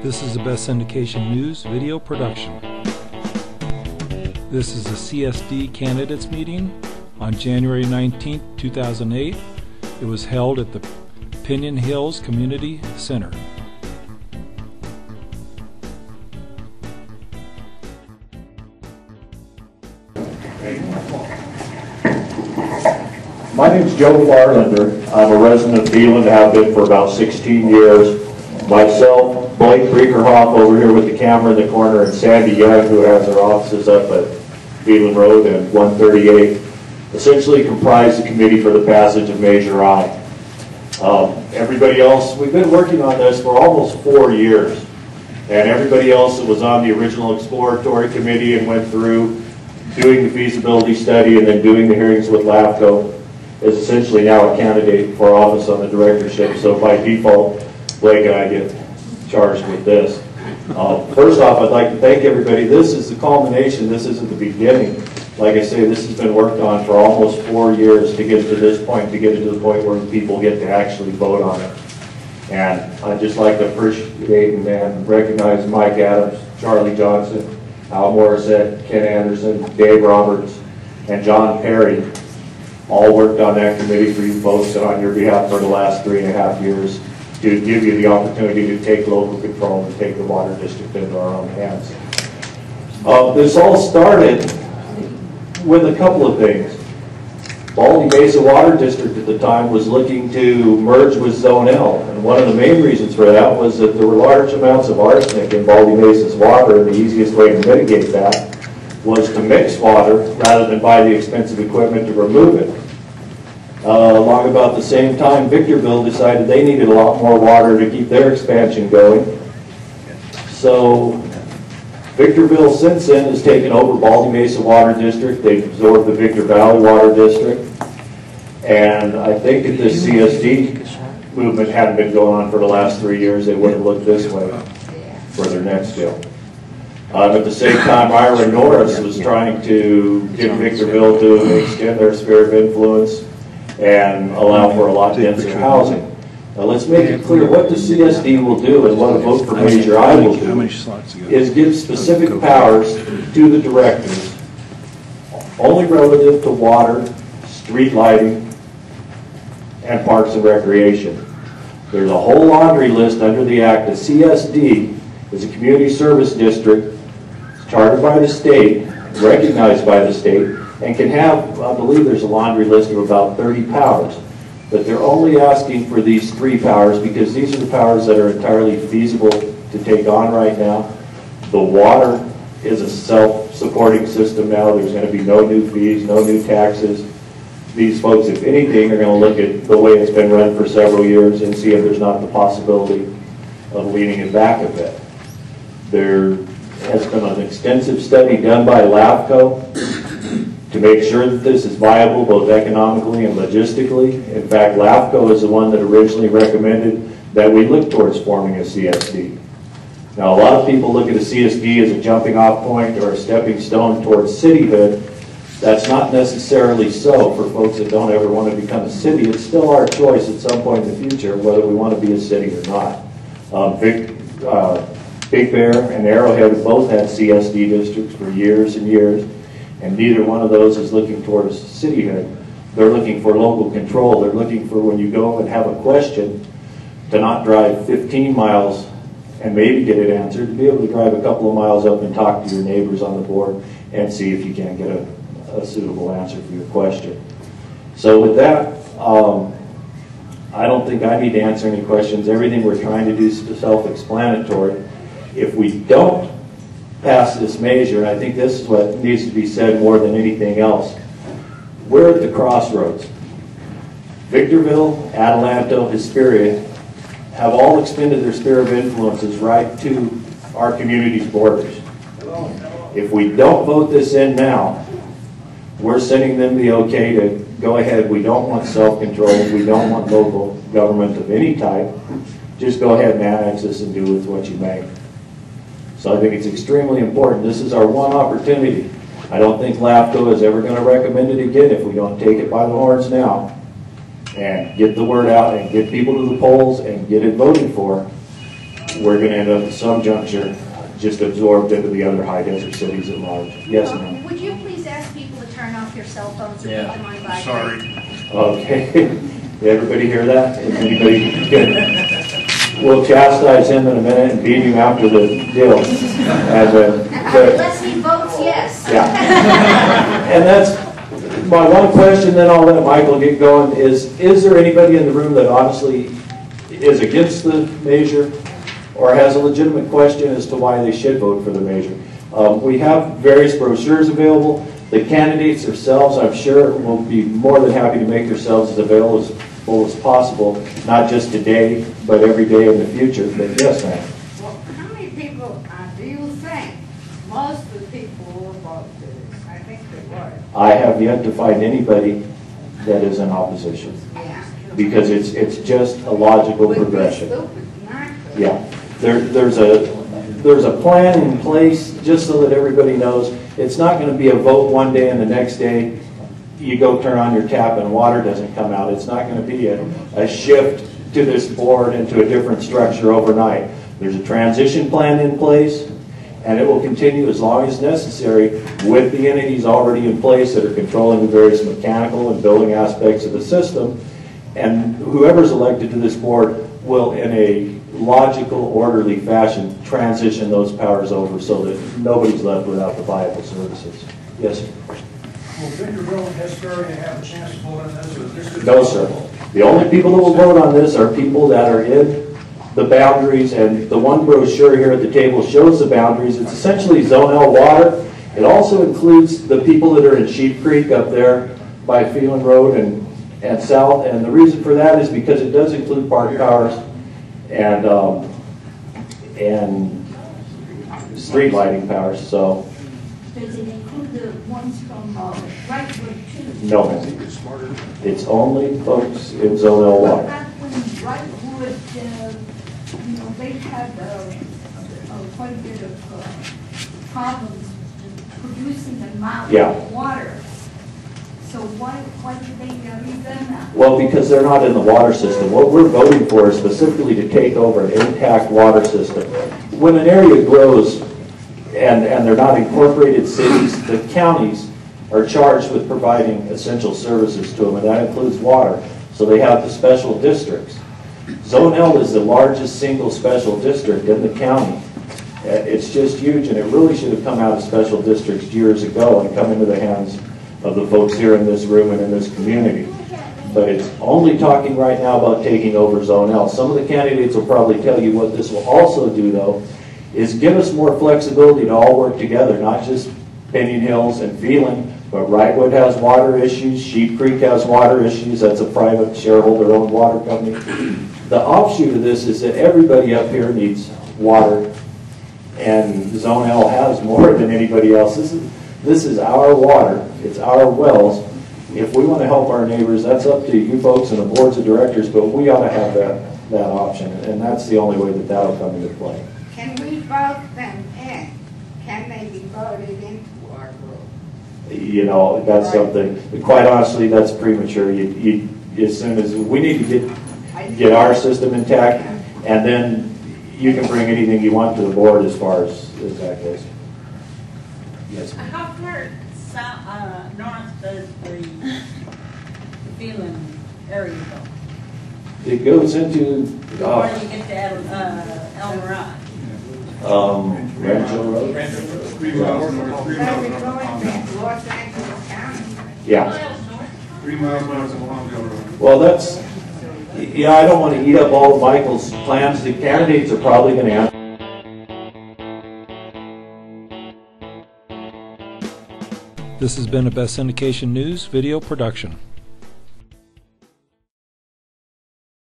This is the Best Syndication News video production. This is the CSD candidates meeting on January 19, 2008. It was held at the Pinon Hills Community Center. My name is Joe Farlander. I'm a resident of Phelan, have been for about 16 years. Myself, Blake Breakerhoff over here with the camera in the corner, and Sandy Young, who has our offices up at Phelan Road and 138, essentially comprise the committee for the passage of Measure I. Everybody else, we've been working on this for almost 4 years, and everybody else that was on the original exploratory committee and went through doing the feasibility study and then doing the hearings with LAFCO is essentially now a candidate for office on the directorship. So by default, Blake and I get charged with this. First off, I'd like to thank everybody. This is the culmination. This isn't the beginning. Like I say, this has been worked on for almost 4 years to get to this point, to get it to the point where people get to actually vote on it. And I'd just like to appreciate and recognize Mike Adams, Charlie Johnson, Al Morissette, Ken Anderson, Dave Roberts, and John Perry. All worked on that committee for you folks and on your behalf for the last 3.5 years to give you the opportunity to take local control and take the water district into our own hands. This all started with a couple of things. Baldy Mesa Water District at the time was looking to merge with Zone L, and one of the main reasons for that was that there were large amounts of arsenic in Baldy Mesa's water, and the easiest way to mitigate that was to mix water rather than buy the expensive equipment to remove it. Along about the same time, Victorville decided they needed a lot more water to keep their expansion going. So Victorville since then has taken over Baldy Mesa Water District. They've absorbed the Victor Valley Water District. And I think if this CSD movement hadn't been going on for the last 3 years, they wouldn't look this way for their next deal. At the same time, Ira Norris was trying to get Victorville to extend their sphere of influence and allow for a lot denser housing. Now let's make it clear what the CSD will do and what a vote for Measure I will do is give specific powers to the directors only relative to water, street lighting, and parks and recreation. There's a whole laundry list under the Act. The CSD is a community service district chartered by the state, recognized by the state, and can have, I believe there's a laundry list of about 30 powers. But they're only asking for these 3 powers because these are the powers that are entirely feasible to take on right now. The water is a self-supporting system now. There's going to be no new fees, no new taxes. These folks, if anything, are going to look at the way it's been run for several years and see if there's not the possibility of leaning it back a bit. There has been an extensive study done by LAFCO to make sure that this is viable both economically and logistically. In fact, LAFCO is the one that originally recommended that we look towards forming a CSD. Now, a lot of people look at a CSD as a jumping off point or a stepping stone towards cityhood. That's not necessarily so for folks that don't ever want to become a city. It's still our choice at some point in the future whether we want to be a city or not. Big Bear and Arrowhead have both had CSD districts for years and years, and neither one of those is looking towards cityhood. They're looking for local control. They're looking for when you go and have a question to not drive 15 miles and maybe get it answered, to be able to drive a couple of miles up and talk to your neighbors on the board and see if you can get a suitable answer for your question. So with that, I don't think I need to answer any questions. Everything we're trying to do is self-explanatory. If we don't pass this measure, and I think this is what needs to be said more than anything else, we're at the crossroads. Victorville, Adelanto, Hesperia have all extended their sphere of influences right to our community's borders. If we don't vote this in now, we're sending them the okay to go ahead. We don't want self-control. We don't want local government of any type. Just go ahead and annex this and do with what you may. So I think it's extremely important. This is our one opportunity. I don't think LAFCO is ever going to recommend it again if we don't take it by the horns now and get the word out and get people to the polls and get it voted for. we're going to end up at some juncture just absorbed into the other high desert cities at large. Yes, ma'am. Would you please ask people to turn off their cell phones and put them on vibrate? Sorry. Okay. Did everybody hear that? Is anybody good? We'll chastise him in a minute and beat him after the deal. Unless he votes yes. Yeah. And that's my one question, then I'll let Michael get going, is there anybody in the room that honestly is against the measure or has a legitimate question as to why they should vote for the measure? We have various brochures available. The candidates themselves, I'm sure, will be more than happy to make themselves as available as possible, not just today, but every day in the future. But yes, ma'am. Well, how many people do you think most of the people will vote for this? I think they would. I have yet to find anybody that is in opposition, Yeah. because it's just a logical Would be progression. stupid not to. Yeah, there's a plan in place, just so that everybody knows. It's not going to be a vote one day and the next day you go turn on your tap and water doesn't come out. It's not going to be a shift to this board into a different structure overnight. There's a transition plan in place, and it will continue as long as necessary with the entities already in place that are controlling the various mechanical and building aspects of the system. And whoever's elected to this board will, in a logical, orderly fashion, transition those powers over so that nobody's left without the viable services. Yes, sir. Will Victorville and Hesperia have a chance to vote on this? Or this is No, sir. The only people that will vote on this are people that are in the boundaries, and the one brochure here at the table shows the boundaries. It's essentially Zone L water. It also includes the people that are in Sheep Creek up there by Phelan Road and south, and the reason for that is because it does include park powers and street lighting powers. So Does it include the ones from Wrightwood too? no, ma'am. It's only folks in Zone L What water. about when Wrightwood, they had quite a bit of problems producing the amount Yeah. of water. So why did they leave them out? Well, because they're not in the water system. What we're voting for is specifically to take over an intact water system. When an area grows and they're not incorporated cities, the counties are charged with providing essential services to them, and that includes water. So they have the special districts. Zone L is the largest single special district in the county. It's just huge, and it really should have come out of special districts years ago and come into the hands of the folks here in this room and in this community. But it's only talking right now about taking over Zone L. Some of the candidates will probably tell you what this will also do, though, is give us more flexibility to all work together, not just Pinon Hills and Phelan, but Wrightwood has water issues, Sheep Creek has water issues, that's a private shareholder-owned water company. The offshoot of this is that everybody up here needs water, and Zone L has more than anybody else. This is our water, it's our wells. If we want to help our neighbors, that's up to you folks and the boards of directors, but we ought to have that option, and that's the only way that that'll come into play. Can we vote them in? Can they be voted into our group? You know, that's something, quite honestly, that's premature. As soon as, we need to get our system intact, and then you can bring anything you want to the board as far as that goes. Yes, ma'am. How far north does the Phelan area go? It goes into, Before you get to El Mirage? Rancho Road? 3 miles north, 3 They're miles going north. to Los Angeles County. Yeah. 3 miles north of Palmdale Road. Well, that's, yeah, I don't want to eat up all of Michael's plans. The candidates are probably going to answer. This has been a Best Syndication News video production.